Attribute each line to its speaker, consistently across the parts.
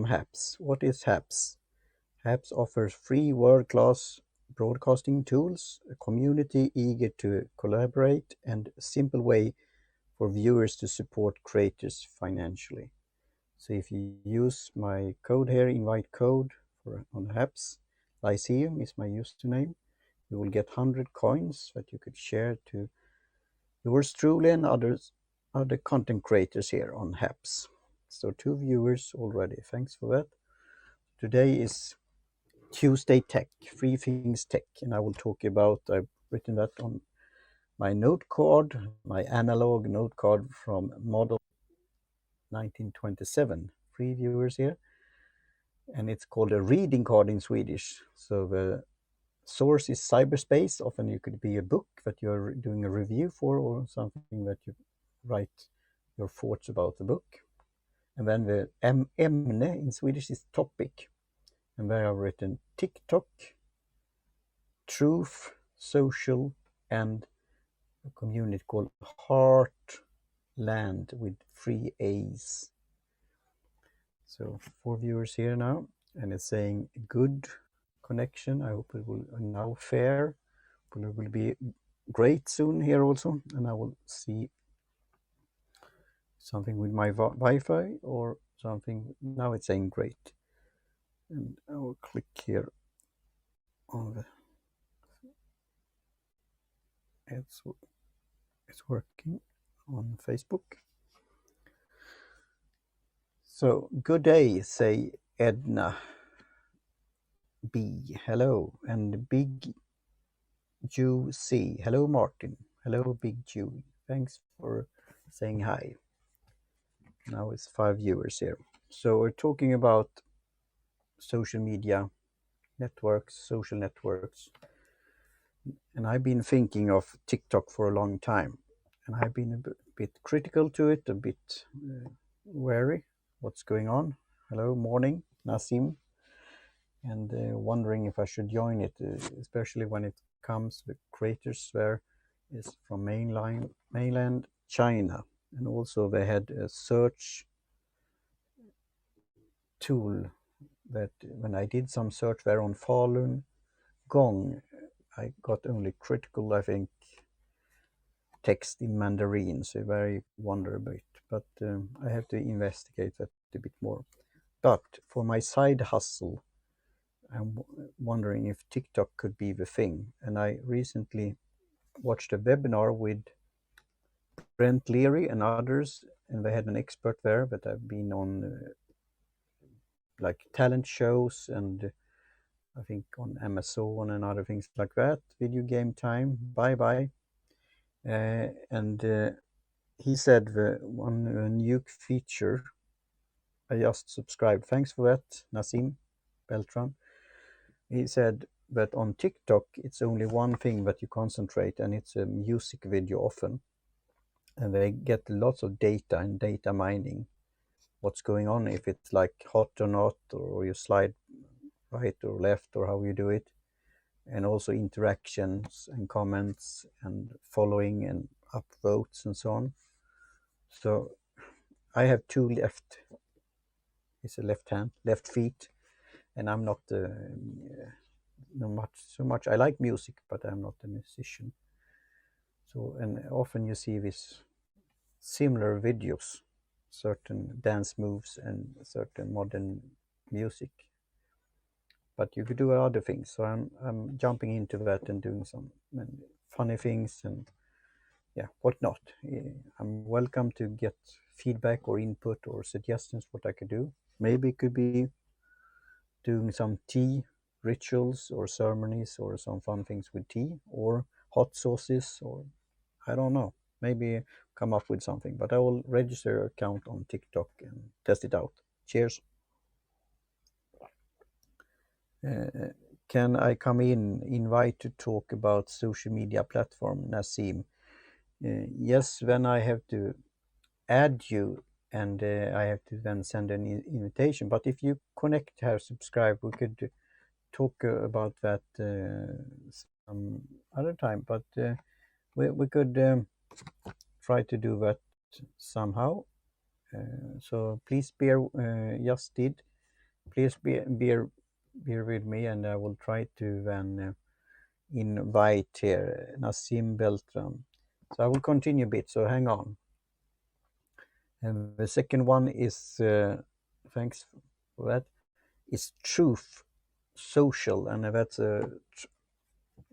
Speaker 1: Haaps. What is Haaps? Haaps offers free world-class broadcasting tools, a community eager to collaborate, and a simple way for viewers to support creators financially. So if you use my code here, invite code on Haaps, Lyceum is my username, you will get 100 coins that you could share to yours truly and other content creators here on Haaps. So 2 viewers already. Thanks for that. Today is Tuesday Tech, Three Things Tech, and I will talk about, I've written that on my note card, my analog note card from model 1927. 3 viewers here. And it's called a reading card in Swedish. So the source is cyberspace. Often it could be a book that you're doing a review for or something that you write your thoughts about the book. And then the ämne in Swedish is topic. And there I've written TikTok, truth, social, and a community called Haaartland with 3 A's. So 4 viewers here now, and it's saying good connection. I hope it will now fair, but it will be great soon here also, and I will see something with my Wi-Fi or something. Now it's saying great, and I will click here on the. It's working on Facebook. So good day, say Edna B. Hello, and Big Jew C. Hello, Martin. Hello, Big Jew. Thanks for saying hi. Now it's 5 viewers here. So we're talking about social media networks, social networks. And I've been thinking of TikTok for a long time. And I've been a bit critical to it, a bit wary what's going on. Hello, morning, Nasim. And wondering if I should join it, especially when it comes the creators there is from mainland China, and also they had a search tool that when I did some search there on Falun Gong, I got only critical, I think, text in Mandarin, so very wonder a bit, but I have to investigate that a bit more. But for my side hustle, I'm wondering if TikTok could be the thing. And I recently watched a webinar with Brent Leary and others, and they had an expert there that have been on like talent shows and I think on Amazon and other things like that. Video Game Time, bye. And he said the one new feature, I just subscribed. Thanks for that, Nasim Beltran. He said that on TikTok, it's only one thing that you concentrate, and it's a music video often. And they get lots of data and data mining. What's going on, if it's like hot or not, or you slide right or left, or how you do it. And also interactions and comments and following and upvotes and so on. So I have 2 left. It's a left feet, and I'm not so much. I like music, but I'm not a musician. So, and often you see these similar videos, certain dance moves and certain modern music. But you could do other things. So I'm jumping into that and doing some funny things and yeah, whatnot. I'm welcome to get feedback or input or suggestions what I could do. Maybe it could be doing some tea rituals or ceremonies or some fun things with tea or hot sauces, or I don't know, maybe come up with something. But I will register an account on TikTok and test it out. Cheers. Can I come invite to talk about social media platform, Nasim? Yes, then I have to add you, and I have to then send an invitation. But if you connect here, subscribe, we could talk about that some other time. But we could try to do that somehow. So please bear, just did. please bear with me, and I will try to then invite here Nassim Beltram. So I will continue a bit, so hang on. And the second one is, thanks for that, is Truth Social, and that's a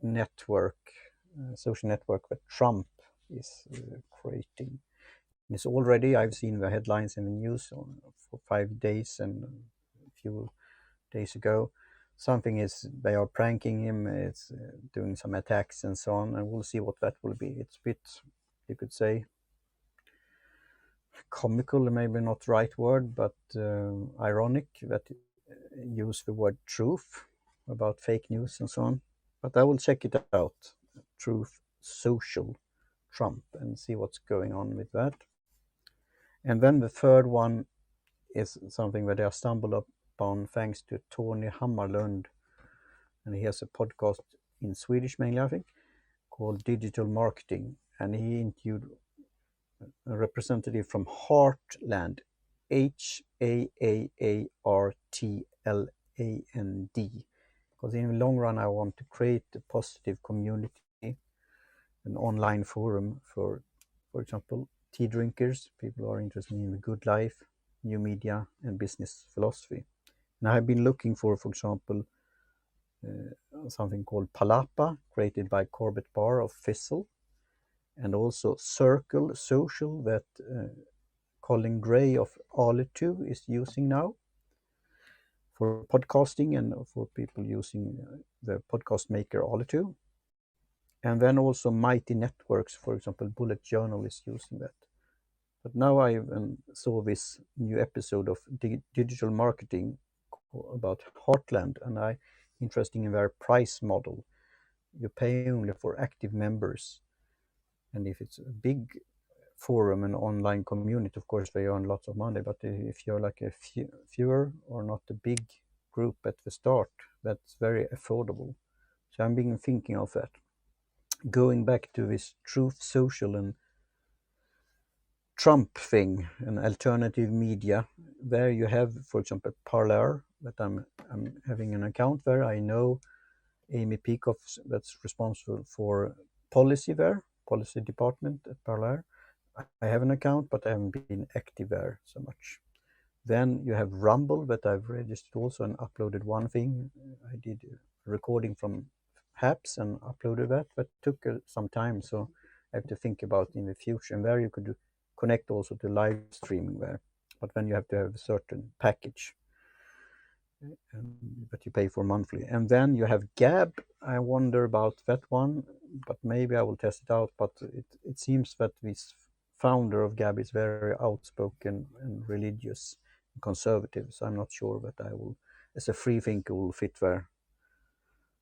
Speaker 1: network, social network that Trump is creating. And it's already, I've seen the headlines in the news for 5 days and a few days ago. Something is, they are pranking him, it's doing some attacks and so on, and we'll see what that will be. It's a bit, you could say, comical, maybe not the right word, but ironic that use the word truth about fake news and so on. But I will check it out, Truth Social Trump, and see what's going on with that. And then the third one is something that I stumbled upon thanks to Tony Hammarlund, and he has a podcast in Swedish mainly, I think, called Digital Marketing, and he interviewed a representative from Haaartland, Haaartland, because in the long run I want to create a positive community, an online forum for example, tea drinkers, people who are interested in the good life, new media, and business philosophy. And I have been looking for example, something called Palapa, created by Corbett Barr of Thistle, and also Circle Social that Colin Gray of Ale2 is using now for podcasting and for people using the podcast maker Ale2. And then also Mighty Networks, for example, Bullet Journal is using that. But now I saw this new episode of digital marketing about Haaartland, and I interesting in their price model. You pay only for active members, and if it's a big forum and online community, of course they earn lots of money. But if you're like a fewer or not a big group at the start, that's very affordable. So I'm being thinking of that. Going back to this Truth Social and Trump thing, an alternative media, there you have, for example, Parler, that I'm having an account there. I know Amy Peikoff, that's responsible for policy there, policy department at Parler. I have an account, but I haven't been active there so much. Then you have Rumble, that I've registered also and uploaded one thing. I did a recording from Haps and uploaded that. That took some time, so I have to think about in the future. And there you could connect also to live streaming there, but then you have to have a certain package that you pay for monthly. And then you have Gab. I wonder about that one, but maybe I will test it out. But it seems that this founder of Gab is very outspoken and religious and conservative, so I'm not sure that I will, as a free thinker, will fit their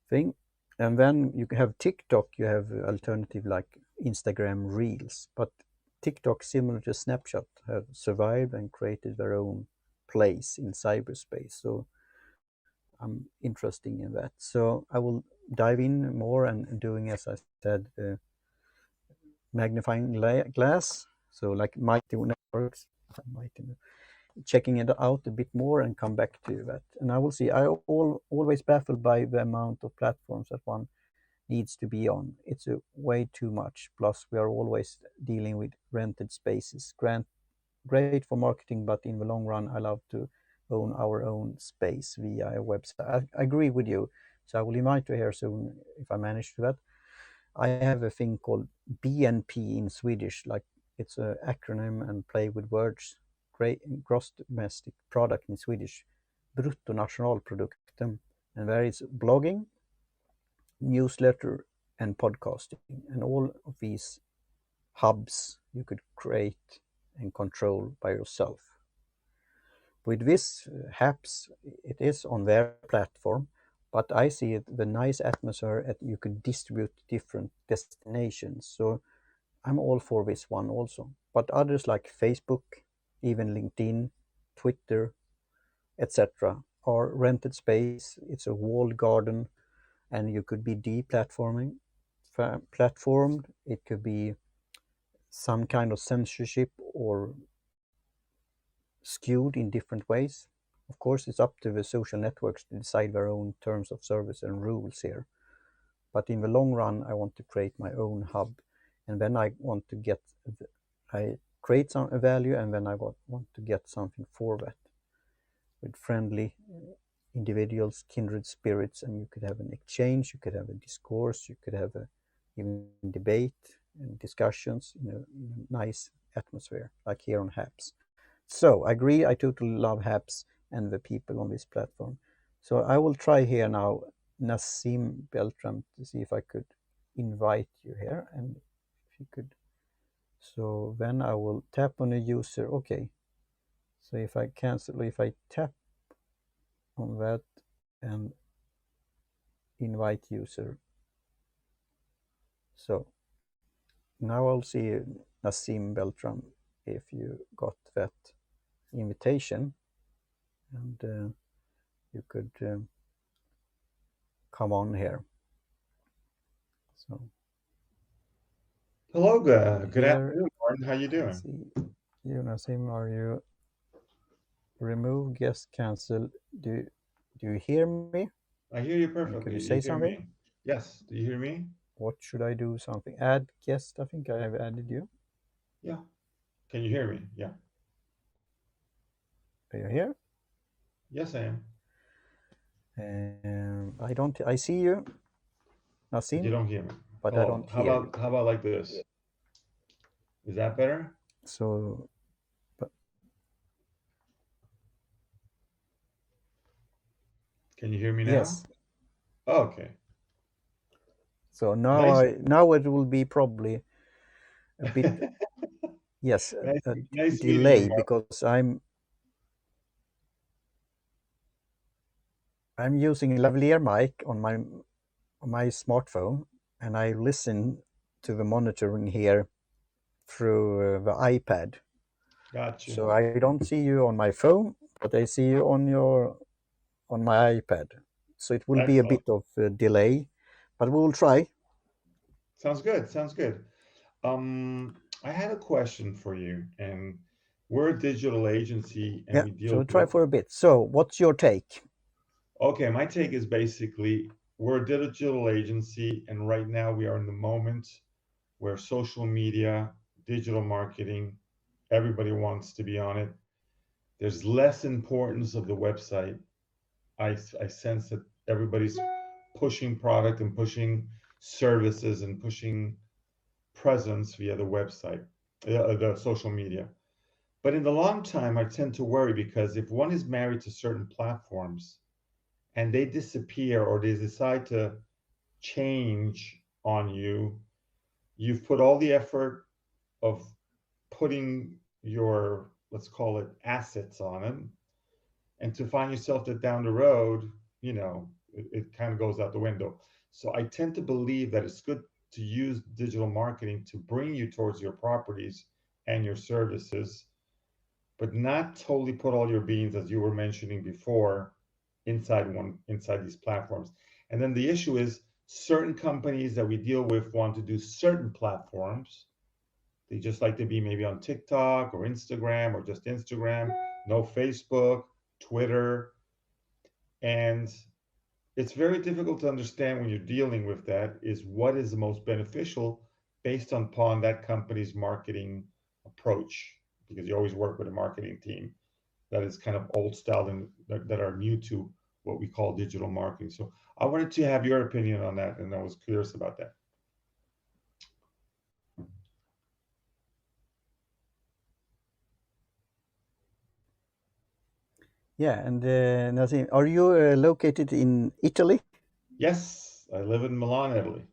Speaker 1: thing. And then you have TikTok, you have alternative like Instagram Reels, but TikTok, similar to Snapchat, have survived and created their own place in cyberspace. So I'm interested in that. So I will dive in more and doing, as I said, magnifying glass. So like Mighty Networks, checking it out a bit more and come back to that. And I will see. I always baffled by the amount of platforms that one needs to be on. It's way too much. Plus, we are always dealing with rented spaces. Great for marketing, but in the long run, I love to own our own space via a website. I agree with you. So I will invite you here soon if I manage to that. I have a thing called BNP in Swedish, like it's an acronym and play with words. Gross domestic product in Swedish, bruttonationalprodukten, and there is blogging, newsletter, and podcasting, and all of these hubs you could create and control by yourself. With this HAPS, it is on their platform, but I see it the nice atmosphere that you could distribute different destinations. So I'm all for this one also. But others like Facebook, even LinkedIn, Twitter, etc., are rented space. It's a walled garden, and you could be deplatforming, platformed. It could be some kind of censorship or skewed in different ways. Of course, it's up to the social networks to decide their own terms of service and rules here. But in the long run, I want to create my own hub, and then I want to get, I create some value, and then I want to get something for that with friendly individuals, kindred spirits, and you could have an exchange, you could have a discourse, you could have a even debate and discussions in a nice atmosphere, like here on Haps. So I agree, I totally love Haps and the people on this platform. So I will try here now, Nassim Beltram, to see if I could invite you here, and if you could. So then I will tap on a user. Okay. So if I cancel, if I tap on that and invite user. So now I'll see Nassim Beltram if you got that invitation, and you could come on here. So
Speaker 2: Hello, good
Speaker 1: here,
Speaker 2: afternoon, Martin. How you
Speaker 1: let's
Speaker 2: doing?
Speaker 1: see. You, Nassim, are you remove guest cancel? Do you hear me?
Speaker 2: I hear you
Speaker 1: And could you
Speaker 2: perfectly.
Speaker 1: say
Speaker 2: You hear
Speaker 1: something?
Speaker 2: me? Yes. Do you hear me?
Speaker 1: What should I do? Something? Add guest. I think I have added you.
Speaker 2: Yeah. Can you hear me? Yeah.
Speaker 1: Are you here?
Speaker 2: Yes, I am.
Speaker 1: I don't. I see you,
Speaker 2: But you
Speaker 1: Nassim,
Speaker 2: don't hear me.
Speaker 1: but I
Speaker 2: Hello.
Speaker 1: don't
Speaker 2: How
Speaker 1: hear you.
Speaker 2: about how about like this? Is that better?
Speaker 1: So, but
Speaker 2: Can you hear me now?
Speaker 1: yes.
Speaker 2: Okay.
Speaker 1: So now
Speaker 2: Nice.
Speaker 1: it will be probably a bit, yes,
Speaker 2: nice,
Speaker 1: a
Speaker 2: nice meeting you,
Speaker 1: delay
Speaker 2: Martin.
Speaker 1: because I'm using a lavalier mic on my smartphone, and I listen to the monitoring here through the iPad.
Speaker 2: Gotcha.
Speaker 1: So I don't see you on my phone, but I see you on my iPad. So it will be a
Speaker 2: Excellent.
Speaker 1: bit of a delay, but we will try.
Speaker 2: Sounds good. Sounds good. I had a question for you, and we're a digital agency, and
Speaker 1: Yeah,
Speaker 2: we
Speaker 1: so
Speaker 2: deal
Speaker 1: we'll try
Speaker 2: with.
Speaker 1: for a bit. So what's your take?
Speaker 2: Okay, my take is basically we're a digital agency, and right now we are in the moment where social media, digital marketing, everybody wants to be on it. There's less importance of the website. I sense that everybody's pushing product and pushing services and pushing presence via the website, the social media. But in the long time, I tend to worry because if one is married to certain platforms, and they disappear or they decide to change on you, you've put all the effort of putting your, let's call it, assets on it, and to find yourself that down the road, it kind of goes out the window. So I tend to believe that it's good to use digital marketing to bring you towards your properties and your services, but not totally put all your beans, as you were mentioning before, inside these platforms. And then the issue is certain companies that we deal with want to do certain platforms. They just like to be maybe on TikTok or Instagram or just Instagram, no Facebook, Twitter. And it's very difficult to understand when you're dealing with that is what is the most beneficial based upon that company's marketing approach, because you always work with a marketing team that is kind of old style and that are new to what we call digital marketing. So I wanted to have your opinion on that, and I was curious about that.
Speaker 1: Yeah, and Nassim, are you located in Italy?
Speaker 2: Yes, I live in Milan, Italy.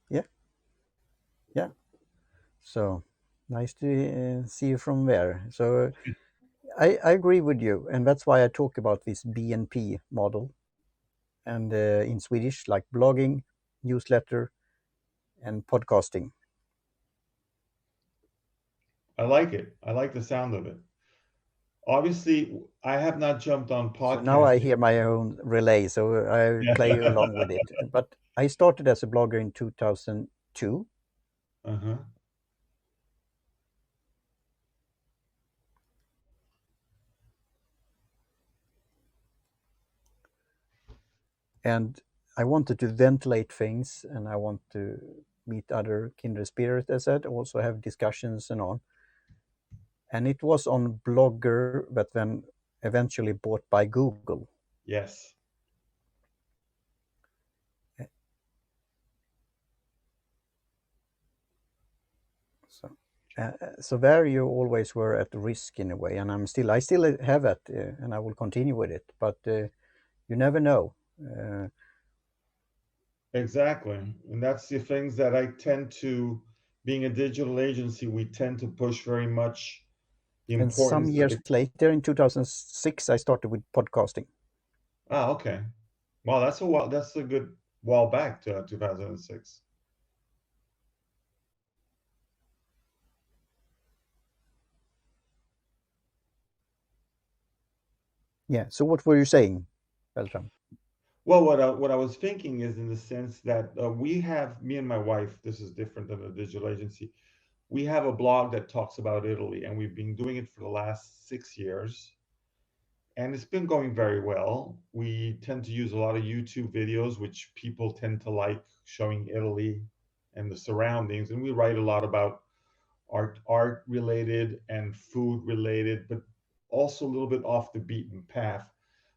Speaker 1: Yeah, yeah. So nice to see you from there. So I agree with you, and that's why I talk about this BNP model, and in Swedish, like blogging, newsletter, and podcasting.
Speaker 2: I like it. I like the sound of it. Obviously, I have not jumped on
Speaker 1: So now I
Speaker 2: podcasting.
Speaker 1: hear my own relay, so I
Speaker 2: Yeah.
Speaker 1: play along with it. But I started as a blogger in 2002,
Speaker 2: Uh-huh.
Speaker 1: and I wanted to ventilate things, and I want to meet other kindred spirits, as I said, also have discussions and on. And it was on Blogger, but then eventually bought by Google.
Speaker 2: Yes.
Speaker 1: So, so there you always were at risk in a way, and I still have it, and I will continue with it. But you never know.
Speaker 2: Exactly. And that's the things that I tend to, being a digital agency, we tend to push very much the
Speaker 1: And some
Speaker 2: importance of
Speaker 1: years
Speaker 2: the.
Speaker 1: later, in 2006, I started with podcasting.
Speaker 2: Ah, okay. Wow, that's a while. That's a good while back to 2006.
Speaker 1: Yeah. So what were you saying, Beltram?
Speaker 2: Well, what I was thinking is in the sense that we have, me and my wife, this is different than a digital agency. We have a blog that talks about Italy, and we've been doing it for the last 6 years, and it's been going very well. We tend to use a lot of YouTube videos, which people tend to like, showing Italy and the surroundings, and we write a lot about art related and food related, but also a little bit off the beaten path.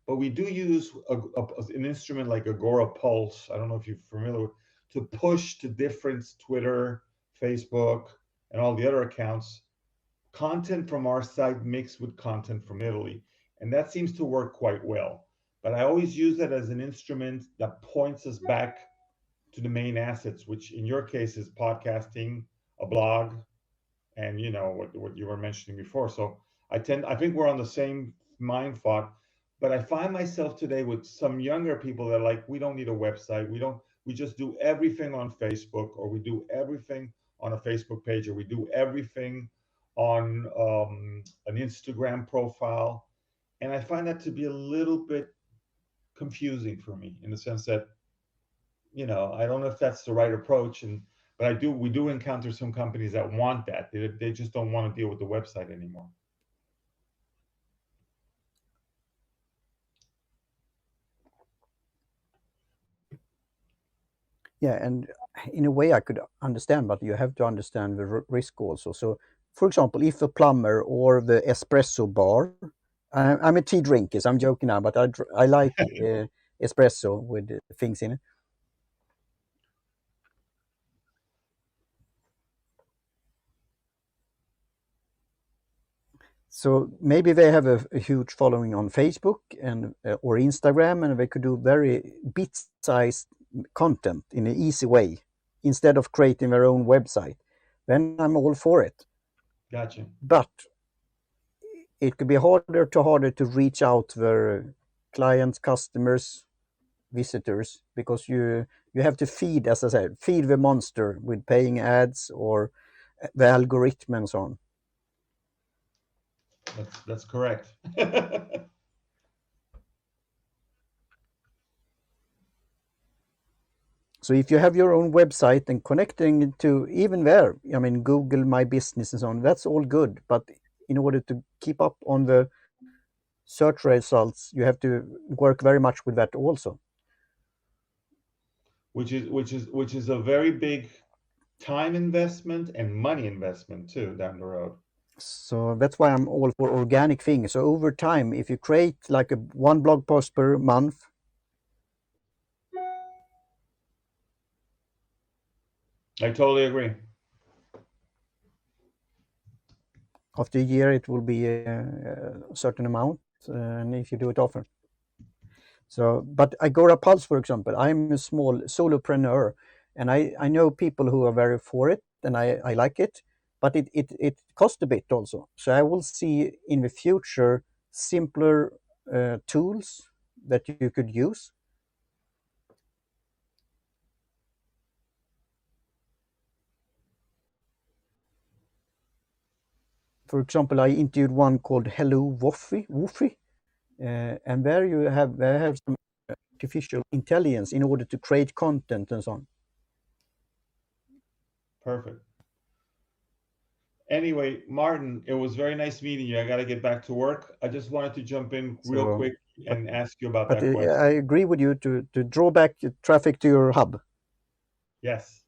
Speaker 2: But we do use an instrument like Agora Pulse. I don't know if you're familiar with, to push to different Twitter, Facebook, and all the other accounts content from our site mixed with content from Italy. And that seems to work quite well. But I always use that as an instrument that points us back to the main assets, which in your case is podcasting, a blog, and what you were mentioning before. So I think we're on the same mind thought, but I find myself today with some younger people that are like, we don't need a website, we just do everything on Facebook, or we do everything on a Facebook page, or we do everything on an Instagram profile. And I find that to be a little bit confusing for me, in the sense that, I don't know if that's the right approach. And but we do encounter some companies that want that. They just don't want to deal with the website anymore.
Speaker 1: Yeah, and in a way I could understand, but you have to understand the risk also. So, for example, if a plumber or the espresso bar, I'm a tea drinker, so I'm joking now, but I like espresso with things in it. So maybe they have a huge following on Facebook and or Instagram, and they could do very bit-sized content in an easy way instead of creating their own website. Then I'm all for it.
Speaker 2: Gotcha.
Speaker 1: But it could be harder to reach out to their clients, customers, visitors, because you have to feed, as I said, feed the monster with paying ads or the algorithm and so on.
Speaker 2: That's correct.
Speaker 1: So if you have your own website and connecting to even there, I mean, Google My Business and so on, that's all good. But in order to keep up on the search results, you have to work very much with that also.
Speaker 2: Which is a very big time investment and money investment too down the road.
Speaker 1: So that's why I'm all for organic things. So over time, if you create like one blog post per month,
Speaker 2: I totally agree.
Speaker 1: after a year it will be a certain amount, and if you do it often. So, but Agora Pulse, for example, I'm a small solopreneur, and I know people who are very for it, and I like it, but it costs a bit also. So I will see in the future simpler tools that you could use. For example, I interviewed one called Hello Woofy, and there they have some artificial intelligence in order to create content and so on.
Speaker 2: Perfect. Anyway, Martin, it was very nice meeting you. I got to get back to work. I just wanted to jump in real
Speaker 1: So,
Speaker 2: quick
Speaker 1: but
Speaker 2: and ask you about
Speaker 1: but
Speaker 2: that question.
Speaker 1: I agree with you to draw back traffic to your hub.
Speaker 2: Yes.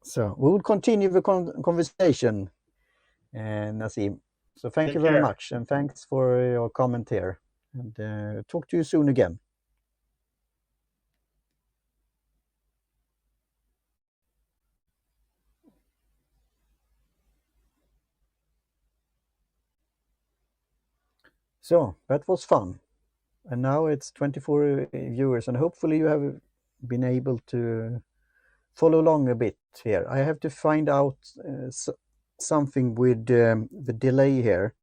Speaker 1: So we will continue the conversation, Nasim. So thank you
Speaker 2: Take
Speaker 1: very
Speaker 2: care.
Speaker 1: much, and thanks for your comment here. And talk to you soon again. So that was fun. And now it's 24 viewers, and hopefully you have been able to follow along a bit here. I have to find out something with the delay here,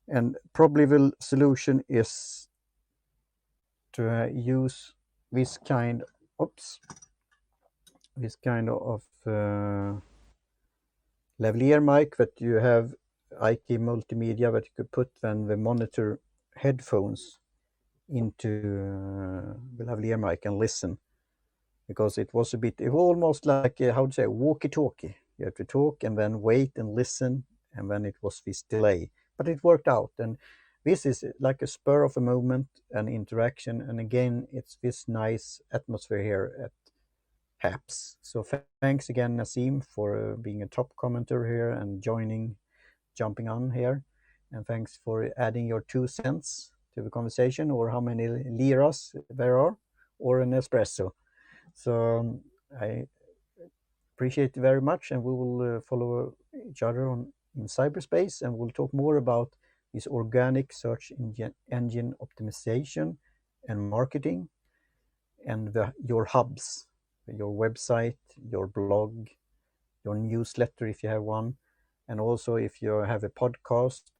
Speaker 1: and probably the solution is to use this kind, oops, this kind of lavalier mic that you have IK multimedia that you could put then the monitor headphones into the lavalier mic and listen, because it was a bit, it was almost like how to say, walkie-talkie. You have to talk and then wait and listen, and then it was this delay. But it worked out, and this is like a spur of a moment, an interaction, and again, it's this nice atmosphere here at Haps. So thanks again, Nasim, for being a top commenter here and jumping on here, and thanks for adding your 2 cents to the conversation, or how many liras there are, or an espresso. So I appreciate it very much, and we will follow each other on in cyberspace, and we'll talk more about this organic search engine optimization and marketing, and your hubs, your website, your blog, your newsletter if you have one, and also if you have a podcast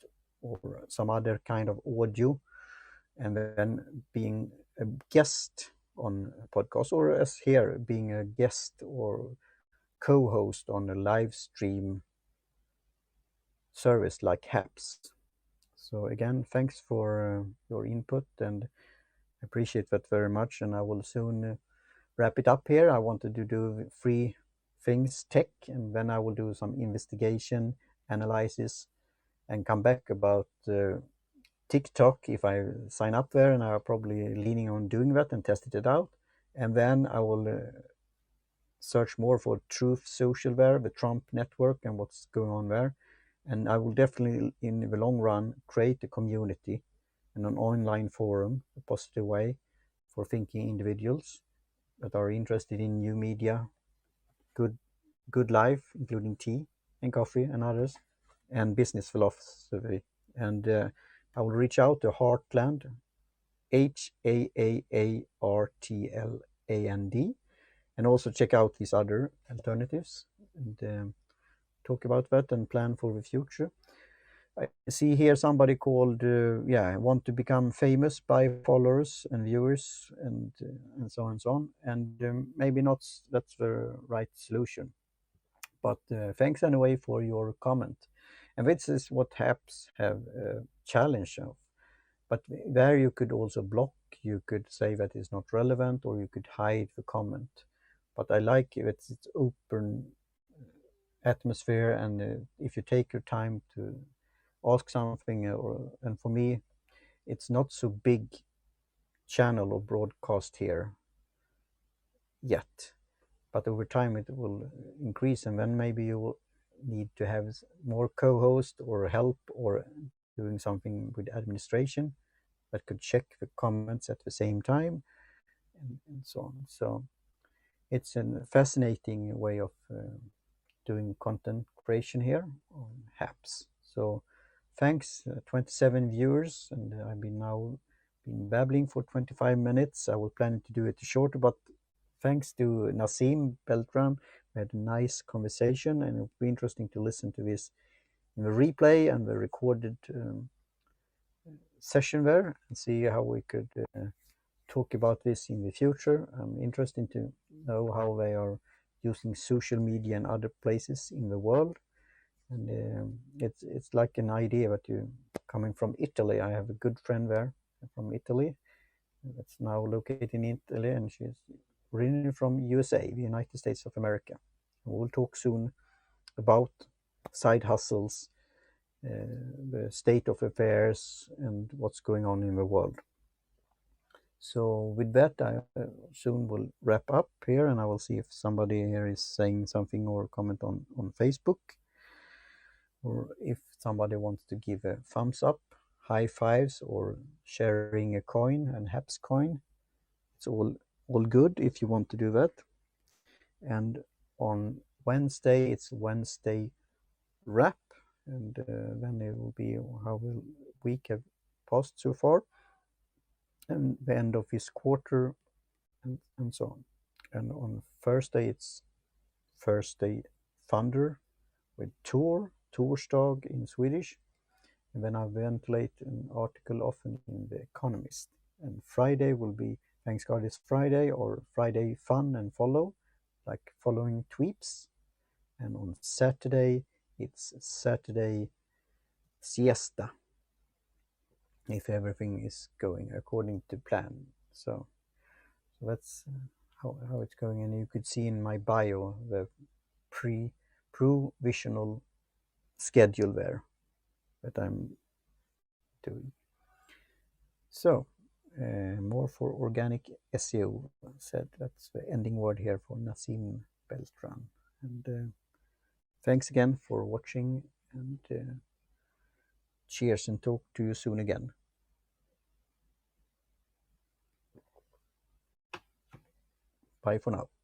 Speaker 1: or some other kind of audio, and then being a guest on a podcast, or as here, being a guest or co-host on a live stream service like Haps. So again, thanks for your input, and appreciate that very much. And I will soon wrap it up here. I wanted to do three things tech, and then I will do some investigation, analysis, and come back about TikTok if I sign up there, and I'm probably leaning on doing that and tested it out. And then I will search more for Truth Social there, the Trump network, and what's going on there. And I will definitely, in the long run, create a community and an online forum, a positive way for thinking individuals that are interested in new media, good good life, including tea and coffee and others, and business philosophy. And I will reach out to Haaartland, Haaartland, and also check out these other alternatives, and talk about that and plan for the future. I see here somebody called, want to become famous by followers and viewers, and so on and so on. And maybe not that's the right solution. But thanks anyway for your comment. And this is what apps have a challenge of. But there you could also block, you could say that it's not relevant, or you could hide the comment. But I like it, it's open atmosphere, and if you take your time to ask something, and for me, it's not so big channel or broadcast here yet, but over time it will increase, and then maybe you will need to have more co-host or help, or doing something with administration that could check the comments at the same time, and so on. So it's a fascinating way of doing content creation here on Haps. So thanks, 27 viewers, and I've been babbling for 25 minutes. I was planning to do it shorter, but thanks to Nasim Beltram, we had a nice conversation, and it'll be interesting to listen to this in the replay and the recorded session there, and see how we could talk about this in the future. I'm interested to know how they are using social media in other places in the world, and it's like an idea that you coming from Italy. I have a good friend there from Italy, that's now located in Italy, and she's originally from USA, the United States of America. We'll talk soon about side hustles, the state of affairs, and what's going on in the world. So with that, I soon will wrap up here, and I will see if somebody here is saying something or comment on Facebook, or if somebody wants to give a thumbs up, high fives, or sharing a coin, an HAPS coin. It's all good if you want to do that. And on Wednesday, it's Wednesday wrap, and then it will be how the week have passed so far, and the end of this quarter, and so on. And on Thursday, it's Thursday Thunder with Torsdag in Swedish, and then I ventilate an article often in The Economist. And Friday will be Thanks God It's Friday, or Friday Fun and Follow, like following tweets. And on Saturday, it's Saturday Siesta, if everything is going according to plan. So that's how it's going. And you could see in my bio the provisional schedule there that I'm doing. So more for organic SEO said. That's the ending word here for Nassim Beltran. And thanks again for watching, and cheers, and talk to you soon again. Bye for now.